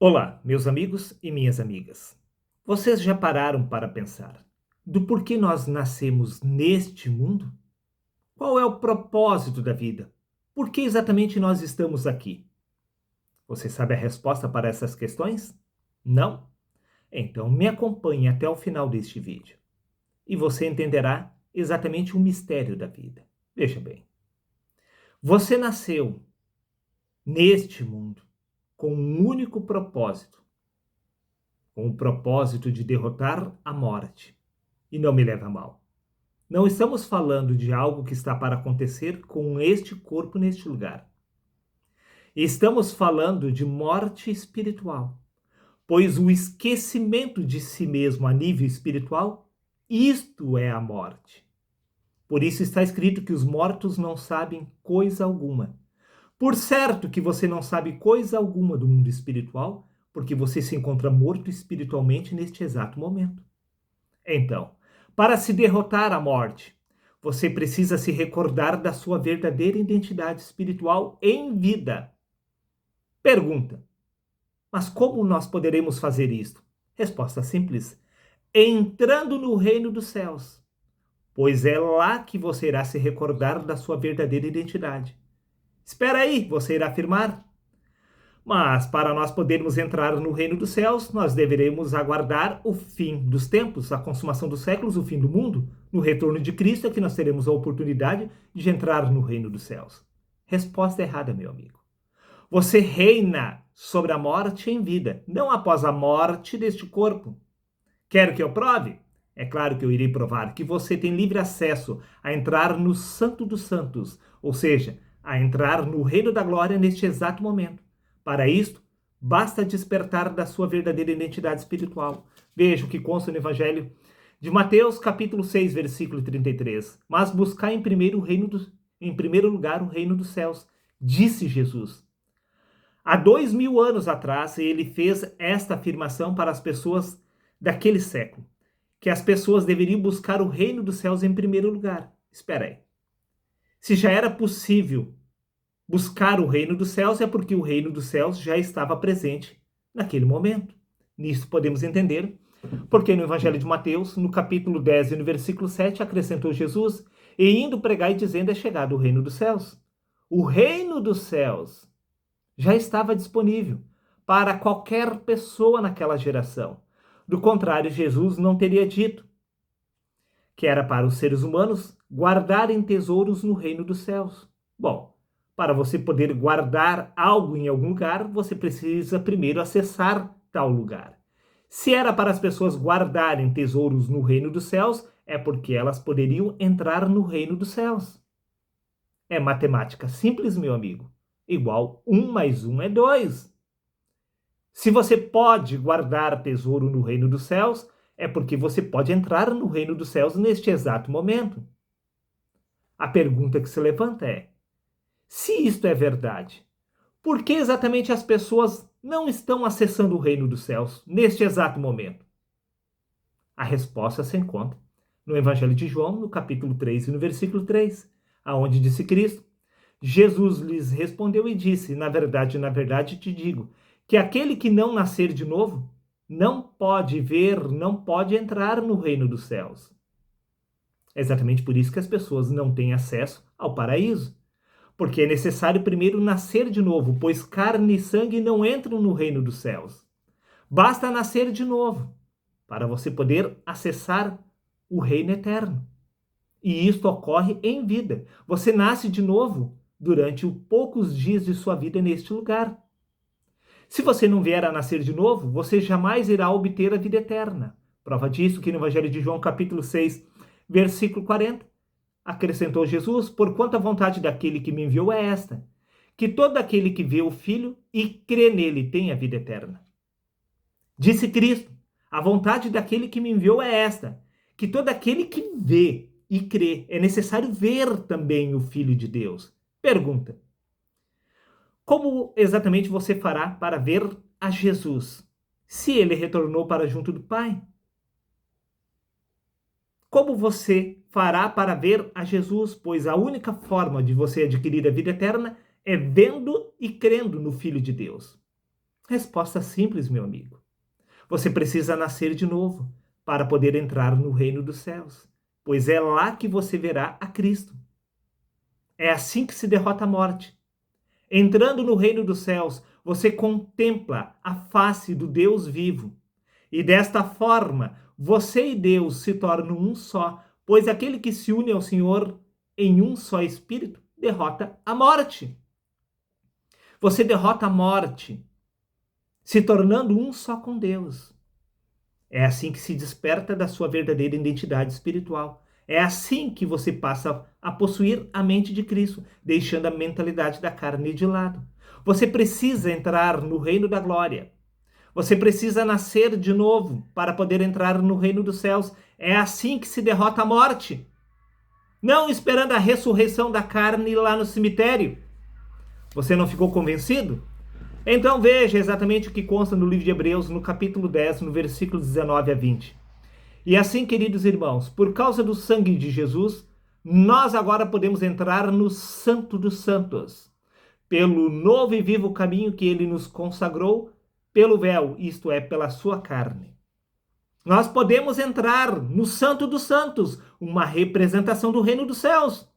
Olá, meus amigos e minhas amigas. Vocês já pararam para pensar do porquê nós nascemos neste mundo? Qual é o propósito da vida? Por que exatamente nós estamos aqui? Você sabe a resposta para essas questões? Não? Então me acompanhe até o final deste vídeo e você entenderá exatamente o mistério da vida. Veja bem, você nasceu neste mundo com um único propósito, com o propósito de derrotar a morte. E não me leva a mal. Não estamos falando de algo que está para acontecer com este corpo neste lugar. Estamos falando de morte espiritual, pois o esquecimento de si mesmo a nível espiritual, isto é a morte. Por isso está escrito que os mortos não sabem coisa alguma. Por certo que você não sabe coisa alguma do mundo espiritual, porque você se encontra morto espiritualmente neste exato momento. Então, para se derrotar a morte, você precisa se recordar da sua verdadeira identidade espiritual em vida. Pergunta: mas como nós poderemos fazer isto? Resposta simples: entrando no reino dos céus, pois é lá que você irá se recordar da sua verdadeira identidade. Espera aí, você irá afirmar. Mas para nós podermos entrar no reino dos céus, nós deveremos aguardar o fim dos tempos, a consumação dos séculos, o fim do mundo. No retorno de Cristo é que nós teremos a oportunidade de entrar no reino dos céus. Resposta errada, meu amigo. Você reina sobre a morte em vida, não após a morte deste corpo. Quer que eu prove? É claro que eu irei provar que você tem livre acesso a entrar no Santo dos Santos, ou seja, a entrar no reino da glória neste exato momento. Para isto, basta despertar da sua verdadeira identidade espiritual. Veja o que consta no Evangelho de Mateus, capítulo 6, versículo 33. Mas buscar em primeiro lugar o reino dos céus, disse Jesus. Há 2000 anos atrás, ele fez esta afirmação para as pessoas daquele século, que as pessoas deveriam buscar o reino dos céus em primeiro lugar. Espera aí. Se já era possível buscar o reino dos céus, é porque o reino dos céus já estava presente naquele momento. Nisso podemos entender porque no Evangelho de Mateus, no capítulo 10 e no versículo 7, acrescentou Jesus: e indo pregar e dizendo, é chegado o reino dos céus. O reino dos céus já estava disponível para qualquer pessoa naquela geração. Do contrário, Jesus não teria dito que era para os seres humanos guardarem tesouros no reino dos céus. Bom, para você poder guardar algo em algum lugar, você precisa primeiro acessar tal lugar. Se era para as pessoas guardarem tesouros no reino dos céus, é porque elas poderiam entrar no reino dos céus. É matemática simples, meu amigo. Igual 1 mais 1 é 2. Se você pode guardar tesouro no reino dos céus, é porque você pode entrar no reino dos céus neste exato momento. A pergunta que se levanta é: se isto é verdade, por que exatamente as pessoas não estão acessando o reino dos céus neste exato momento? A resposta se encontra no Evangelho de João, no capítulo 3 e no versículo 3, aonde disse Cristo: Jesus lhes respondeu e disse: na verdade te digo, que aquele que não nascer de novo não pode ver, não pode entrar no reino dos céus. É exatamente por isso que as pessoas não têm acesso ao paraíso. Porque é necessário primeiro nascer de novo, pois carne e sangue não entram no reino dos céus. Basta nascer de novo para você poder acessar o reino eterno. E isto ocorre em vida. Você nasce de novo durante os poucos dias de sua vida neste lugar. Se você não vier a nascer de novo, você jamais irá obter a vida eterna. Prova disso que no Evangelho de João, capítulo 6, versículo 40, acrescentou Jesus: porquanto a vontade daquele que me enviou é esta, que todo aquele que vê o Filho e crê nele tenha vida eterna. Disse Cristo: a vontade daquele que me enviou é esta, que todo aquele que vê e crê, é necessário ver também o Filho de Deus. Pergunta: como exatamente você fará para ver a Jesus, se ele retornou para junto do Pai? Como você fará para ver a Jesus? Pois a única forma de você adquirir a vida eterna é vendo e crendo no Filho de Deus. Resposta simples, meu amigo. Você precisa nascer de novo para poder entrar no reino dos céus, pois é lá que você verá a Cristo. É assim que se derrota a morte. Entrando no reino dos céus, você contempla a face do Deus vivo. E desta forma, você e Deus se tornam um só, pois aquele que se une ao Senhor em um só espírito derrota a morte. Você derrota a morte, se tornando um só com Deus. É assim que se desperta da sua verdadeira identidade espiritual. É assim que você passa a possuir a mente de Cristo, deixando a mentalidade da carne de lado. Você precisa entrar no reino da glória. Você precisa nascer de novo para poder entrar no reino dos céus. É assim que se derrota a morte. Não esperando a ressurreição da carne lá no cemitério. Você não ficou convencido? Então veja exatamente o que consta no livro de Hebreus, no capítulo 10, no versículo 19 a 20. E assim, queridos irmãos, por causa do sangue de Jesus, nós agora podemos entrar no Santo dos Santos, pelo novo e vivo caminho que ele nos consagrou, pelo véu, isto é, pela sua carne. Nós podemos entrar no Santo dos Santos, uma representação do reino dos céus.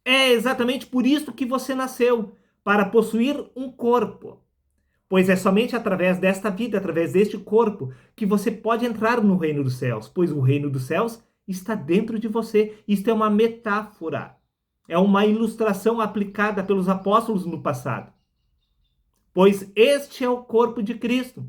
É exatamente por isso que você nasceu, para possuir um corpo. Pois é somente através desta vida, através deste corpo, que você pode entrar no reino dos céus, pois o reino dos céus está dentro de você. Isto é uma metáfora, é uma ilustração aplicada pelos apóstolos no passado. Pois este é o corpo de Cristo.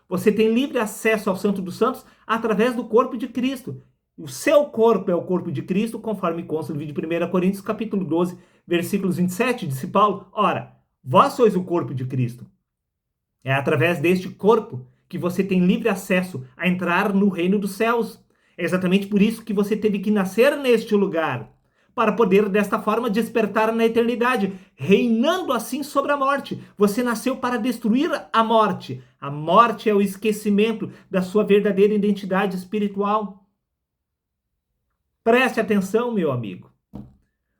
Você tem livre acesso ao Santo dos Santos através do corpo de Cristo. O seu corpo é o corpo de Cristo, conforme consta no vídeo de 1 Coríntios, capítulo 12, versículos 27, disse Paulo. Ora, vós sois o corpo de Cristo. É através deste corpo que você tem livre acesso a entrar no reino dos céus. É exatamente por isso que você teve que nascer neste lugar, para poder desta forma despertar na eternidade, reinando assim sobre a morte. Você nasceu para destruir a morte. A morte é o esquecimento da sua verdadeira identidade espiritual. Preste atenção, meu amigo.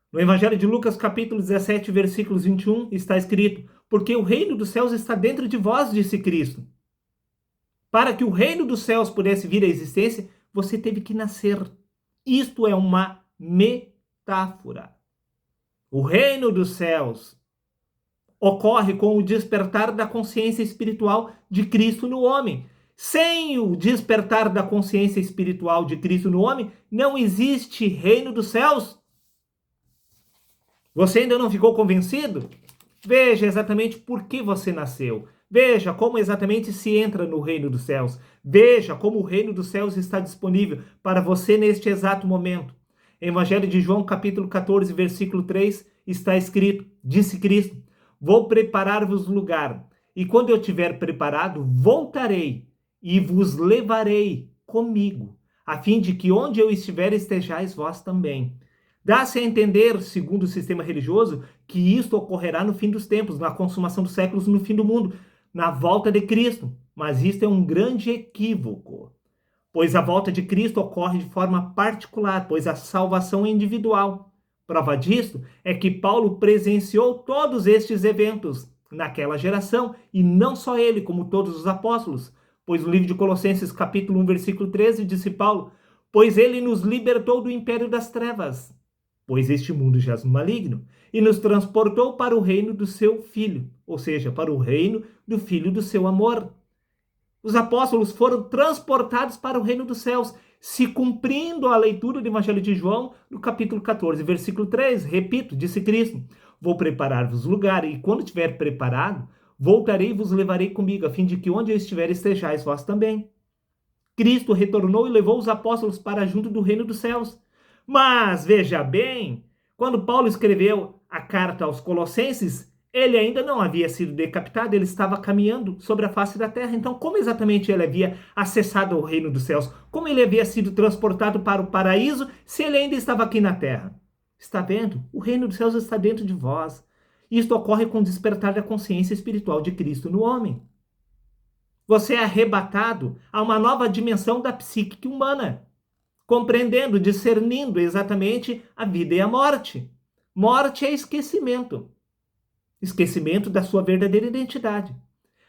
No Evangelho de Lucas, capítulo 17, versículos 21, está escrito: porque o reino dos céus está dentro de vós, disse Cristo. Para que o reino dos céus pudesse vir à existência, você teve que nascer. Isto é uma metáfora. O reino dos céus ocorre com o despertar da consciência espiritual de Cristo no homem. Sem o despertar da consciência espiritual de Cristo no homem, não existe reino dos céus. Você ainda não ficou convencido? Veja exatamente por que você nasceu. Veja como exatamente se entra no reino dos céus. Veja como o reino dos céus está disponível para você neste exato momento. Evangelho de João, capítulo 14, versículo 3, está escrito, disse Cristo: vou preparar-vos lugar, e quando eu tiver preparado, voltarei e vos levarei comigo, a fim de que onde eu estiver estejais vós também. Dá-se a entender, segundo o sistema religioso, que isto ocorrerá no fim dos tempos, na consumação dos séculos, no fim do mundo, na volta de Cristo. Mas isto é um grande equívoco, pois a volta de Cristo ocorre de forma particular, pois a salvação é individual. Prova disto é que Paulo presenciou todos estes eventos naquela geração, e não só ele, como todos os apóstolos, pois no livro de Colossenses, capítulo 1, versículo 13, disse Paulo: pois ele nos libertou do império das trevas, pois este mundo jaz no maligno, e nos transportou para o reino do seu Filho, ou seja, para o reino do Filho do seu amor. Os apóstolos foram transportados para o reino dos céus, se cumprindo a leitura do Evangelho de João, no capítulo 14, versículo 3. Repito, disse Cristo: vou preparar-vos lugar, e quando tiver preparado, voltarei e vos levarei comigo, a fim de que onde eu estiver estejais vós também. Cristo retornou e levou os apóstolos para junto do reino dos céus. Mas, veja bem, quando Paulo escreveu a carta aos Colossenses, ele ainda não havia sido decapitado, ele estava caminhando sobre a face da terra. Então, como exatamente ele havia acessado o reino dos céus? Como ele havia sido transportado para o paraíso se ele ainda estava aqui na terra? Está vendo? O reino dos céus está dentro de vós. Isto ocorre com o despertar da consciência espiritual de Cristo no homem. Você é arrebatado a uma nova dimensão da psique humana, compreendendo, discernindo exatamente a vida e a morte. Morte é esquecimento. Esquecimento da sua verdadeira identidade.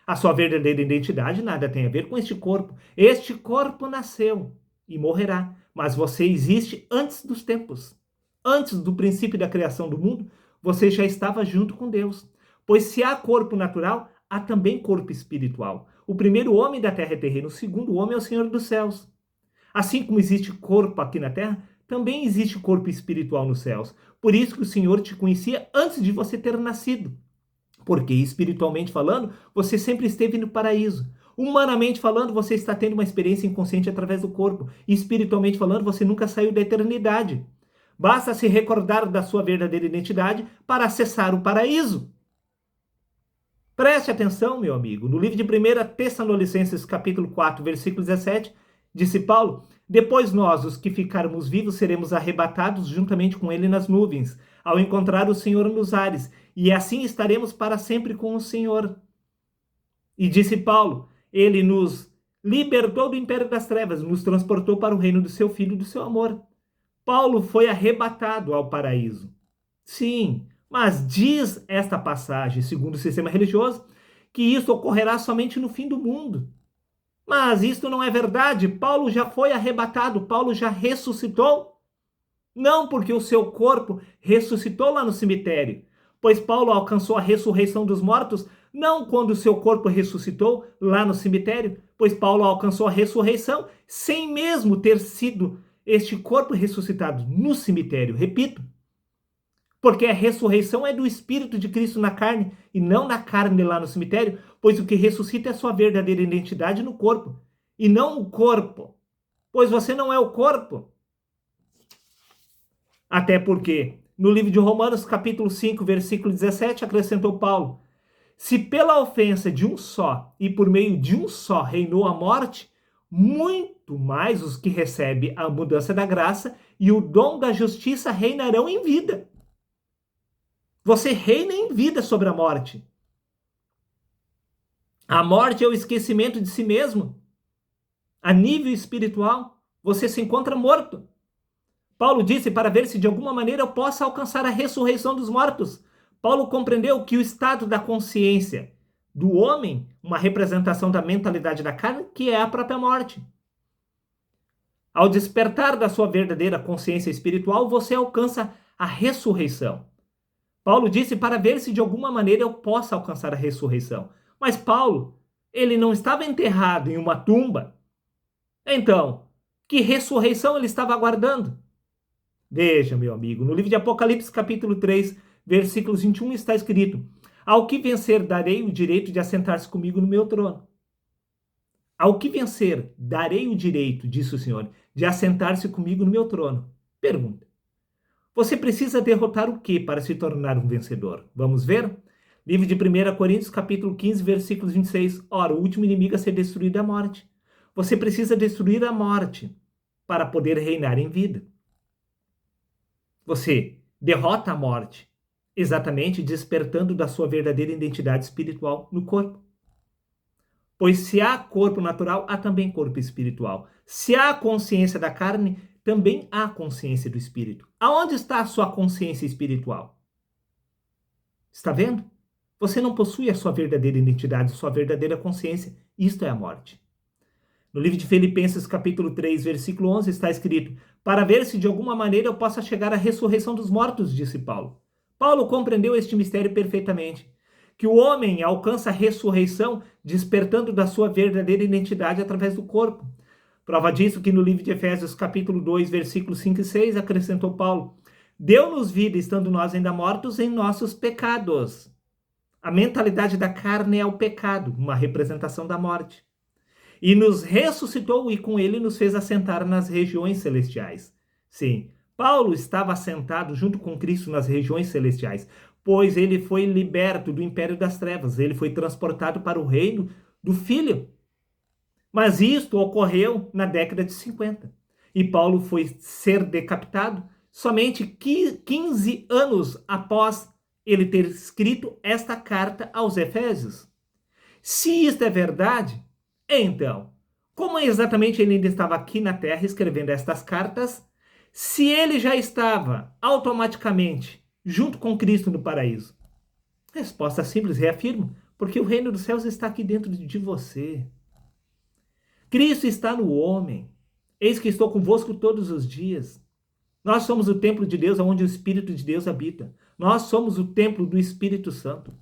A sua verdadeira identidade nada tem a ver com este corpo. Este corpo nasceu e morrerá, mas você existe antes dos tempos. Antes do princípio da criação do mundo, você já estava junto com Deus. Pois se há corpo natural, há também corpo espiritual. O primeiro homem da terra é terreno, o segundo homem é o Senhor dos céus. Assim como existe corpo aqui na terra, também existe corpo espiritual nos céus. Por isso que o Senhor te conhecia antes de você ter nascido. Porque, espiritualmente falando, você sempre esteve no paraíso. Humanamente falando, você está tendo uma experiência inconsciente através do corpo. E, espiritualmente falando, você nunca saiu da eternidade. Basta se recordar da sua verdadeira identidade para acessar o paraíso. Preste atenção, meu amigo. No livro de 1 Tessalonicenses, capítulo 4, versículo 17, disse Paulo: depois nós, os que ficarmos vivos, seremos arrebatados juntamente com ele nas nuvens, ao encontrar o Senhor nos ares, e assim estaremos para sempre com o Senhor. E disse Paulo: ele nos libertou do império das trevas, nos transportou para o reino do seu Filho e do seu amor. Paulo foi arrebatado ao paraíso. Sim, mas diz esta passagem, segundo o sistema religioso, que isso ocorrerá somente no fim do mundo. Mas isto não é verdade. Paulo já foi arrebatado, Paulo já ressuscitou. Não porque o seu corpo ressuscitou lá no cemitério, pois Paulo alcançou a ressurreição dos mortos não quando o seu corpo ressuscitou lá no cemitério, pois Paulo alcançou a ressurreição sem mesmo ter sido este corpo ressuscitado no cemitério. Repito, porque a ressurreição é do Espírito de Cristo na carne e não na carne lá no cemitério, pois o que ressuscita é a sua verdadeira identidade no corpo e não o corpo, pois você não é o corpo. Até porque, no livro de Romanos, capítulo 5, versículo 17, acrescentou Paulo: se pela ofensa de um só e por meio de um só reinou a morte, muito mais os que recebem a mudança da graça e o dom da justiça reinarão em vida. Você reina em vida sobre a morte. A morte é o esquecimento de si mesmo. A nível espiritual, você se encontra morto. Paulo disse para ver se de alguma maneira eu possa alcançar a ressurreição dos mortos. Paulo compreendeu que o estado da consciência do homem, uma representação da mentalidade da carne, que é a própria morte. Ao despertar da sua verdadeira consciência espiritual, você alcança a ressurreição. Paulo disse para ver se de alguma maneira eu possa alcançar a ressurreição. Mas Paulo, ele não estava enterrado em uma tumba. Então, que ressurreição ele estava aguardando? Veja, meu amigo, no livro de Apocalipse, capítulo 3, versículos 21, está escrito: ao que vencer, darei o direito de assentar-se comigo no meu trono. Ao que vencer, darei o direito, disse o Senhor, de assentar-se comigo no meu trono. Pergunta: você precisa derrotar o que para se tornar um vencedor? Vamos ver? Livro de 1 Coríntios, capítulo 15, versículos 26. Ora, o último inimigo a ser destruído é a morte. Você precisa destruir a morte para poder reinar em vida. Você derrota a morte, exatamente despertando da sua verdadeira identidade espiritual no corpo. Pois se há corpo natural, há também corpo espiritual. Se há consciência da carne, também há consciência do espírito. Aonde está a sua consciência espiritual? Está vendo? Você não possui a sua verdadeira identidade, a sua verdadeira consciência. Isto é a morte. No livro de Filipenses, capítulo 3, versículo 11, está escrito: para ver se de alguma maneira eu possa chegar à ressurreição dos mortos, disse Paulo. Paulo compreendeu este mistério perfeitamente, que o homem alcança a ressurreição despertando da sua verdadeira identidade através do corpo. Prova disso que no livro de Efésios, capítulo 2, versículos 5 e 6, acrescentou Paulo: deu-nos vida estando nós ainda mortos em nossos pecados. A mentalidade da carne é o pecado, uma representação da morte. E nos ressuscitou e com ele nos fez assentar nas regiões celestiais. Sim, Paulo estava assentado junto com Cristo nas regiões celestiais, pois ele foi liberto do império das trevas, ele foi transportado para o reino do Filho. Mas isto ocorreu na década de 50. E Paulo foi ser decapitado somente 15 anos após ele ter escrito esta carta aos Efésios. Se isto é verdade, então, como exatamente ele ainda estava aqui na Terra escrevendo estas cartas, se ele já estava automaticamente junto com Cristo no paraíso? Resposta simples, reafirmo: Porque o reino dos céus está aqui dentro de você. Cristo está no homem. Eis que estou convosco todos os dias. Nós somos o templo de Deus, onde o Espírito de Deus habita. Nós somos o templo do Espírito Santo.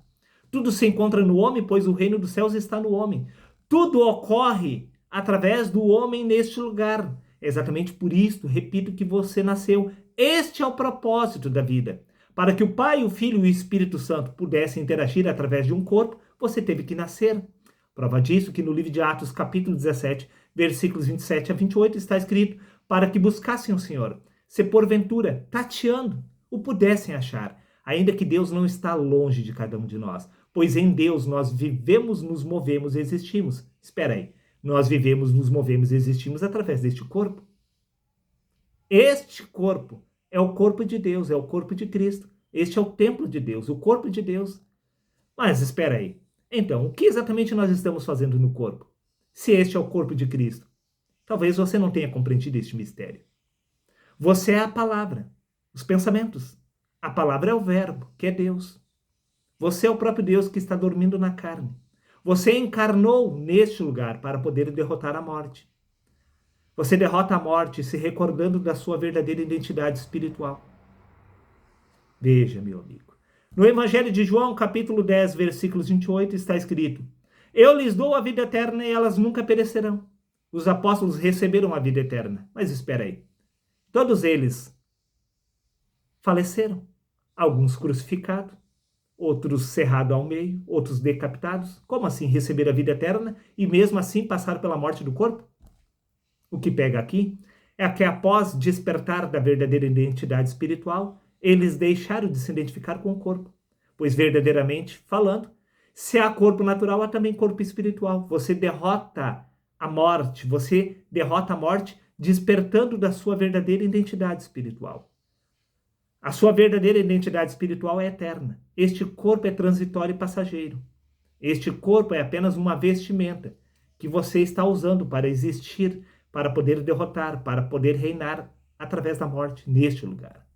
Tudo se encontra no homem, pois o reino dos céus está no homem. Tudo ocorre através do homem neste lugar. É exatamente por isso, repito, que você nasceu. Este é o propósito da vida. Para que o Pai, o Filho e o Espírito Santo pudessem interagir através de um corpo, você teve que nascer. Prova disso que no livro de Atos, capítulo 17, versículos 27 a 28, está escrito: para que buscassem o Senhor, se porventura, tateando, o pudessem achar, ainda que Deus não está longe de cada um de nós, pois em Deus nós vivemos, nos movemos e existimos. Espera aí, nós vivemos, nos movemos e existimos através deste corpo. Este corpo é o corpo de Deus, é o corpo de Cristo. Este é o templo de Deus, o corpo de Deus. Mas espera aí. Então, o que exatamente nós estamos fazendo no corpo? Se este é o corpo de Cristo, talvez você não tenha compreendido este mistério. Você é a palavra, os pensamentos. A palavra é o verbo, que é Deus. Você é o próprio Deus que está dormindo na carne. Você encarnou neste lugar para poder derrotar a morte. Você derrota a morte se recordando da sua verdadeira identidade espiritual. Veja, meu amigo. No Evangelho de João, capítulo 10, versículos 28, está escrito: eu lhes dou a vida eterna e elas nunca perecerão. Os apóstolos receberam a vida eterna. Mas espera aí. Todos eles faleceram. Alguns crucificados, outros cerrados ao meio, outros decapitados. Como assim receber a vida eterna e mesmo assim passar pela morte do corpo? O que pega aqui é que após despertar da verdadeira identidade espiritual, eles deixaram de se identificar com o corpo. Pois verdadeiramente falando, se há corpo natural, há também corpo espiritual. Você derrota a morte despertando da sua verdadeira identidade espiritual. A sua verdadeira identidade espiritual é eterna. Este corpo é transitório e passageiro. Este corpo é apenas uma vestimenta que você está usando para existir, para poder derrotar, para poder reinar através da morte neste lugar.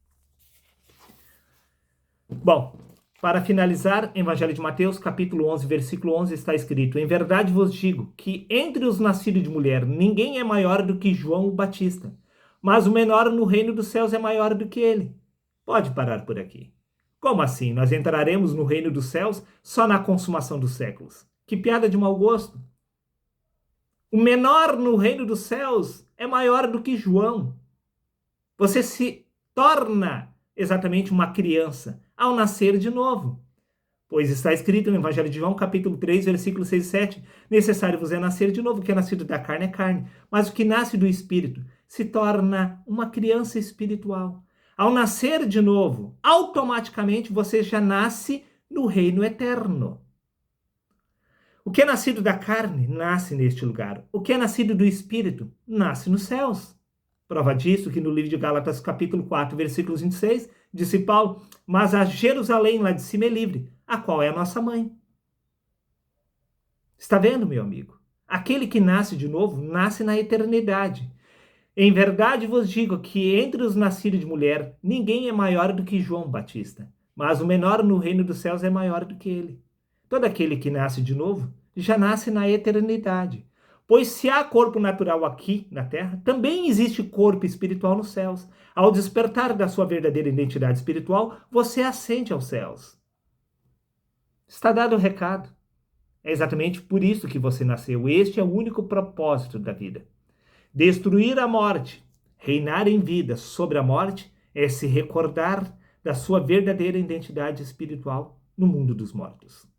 Bom, para finalizar, Evangelho de Mateus, capítulo 11, versículo 11, está escrito: em verdade vos digo que entre os nascidos de mulher ninguém é maior do que João o Batista, mas o menor no reino dos céus é maior do que ele. Pode parar por aqui. Como assim? Nós entraremos no reino dos céus só na consumação dos séculos? Que piada de mau gosto! O menor no reino dos céus é maior do que João. Você se torna exatamente uma criança ao nascer de novo. Pois está escrito no Evangelho de João, capítulo 3, versículos 6 e 7, necessário vos é nascer de novo, o que é nascido da carne é carne, mas o que nasce do Espírito se torna uma criança espiritual. Ao nascer de novo, automaticamente você já nasce no reino eterno. O que é nascido da carne, nasce neste lugar. O que é nascido do Espírito, nasce nos céus. Prova disso que no livro de Gálatas, capítulo 4, versículos 26, disse Paulo: mas a Jerusalém lá de cima é livre, a qual é a nossa mãe. Está vendo, meu amigo? Aquele que nasce de novo, nasce na eternidade. Em verdade vos digo que entre os nascidos de mulher, ninguém é maior do que João Batista, mas o menor no reino dos céus é maior do que ele. Todo aquele que nasce de novo, já nasce na eternidade. Pois se há corpo natural aqui na terra, também existe corpo espiritual nos céus. Ao despertar da sua verdadeira identidade espiritual, você ascende aos céus. Está dado o recado. É exatamente por isso que você nasceu. Este é o único propósito da vida. Destruir a morte, reinar em vida sobre a morte, é se recordar da sua verdadeira identidade espiritual no mundo dos mortos.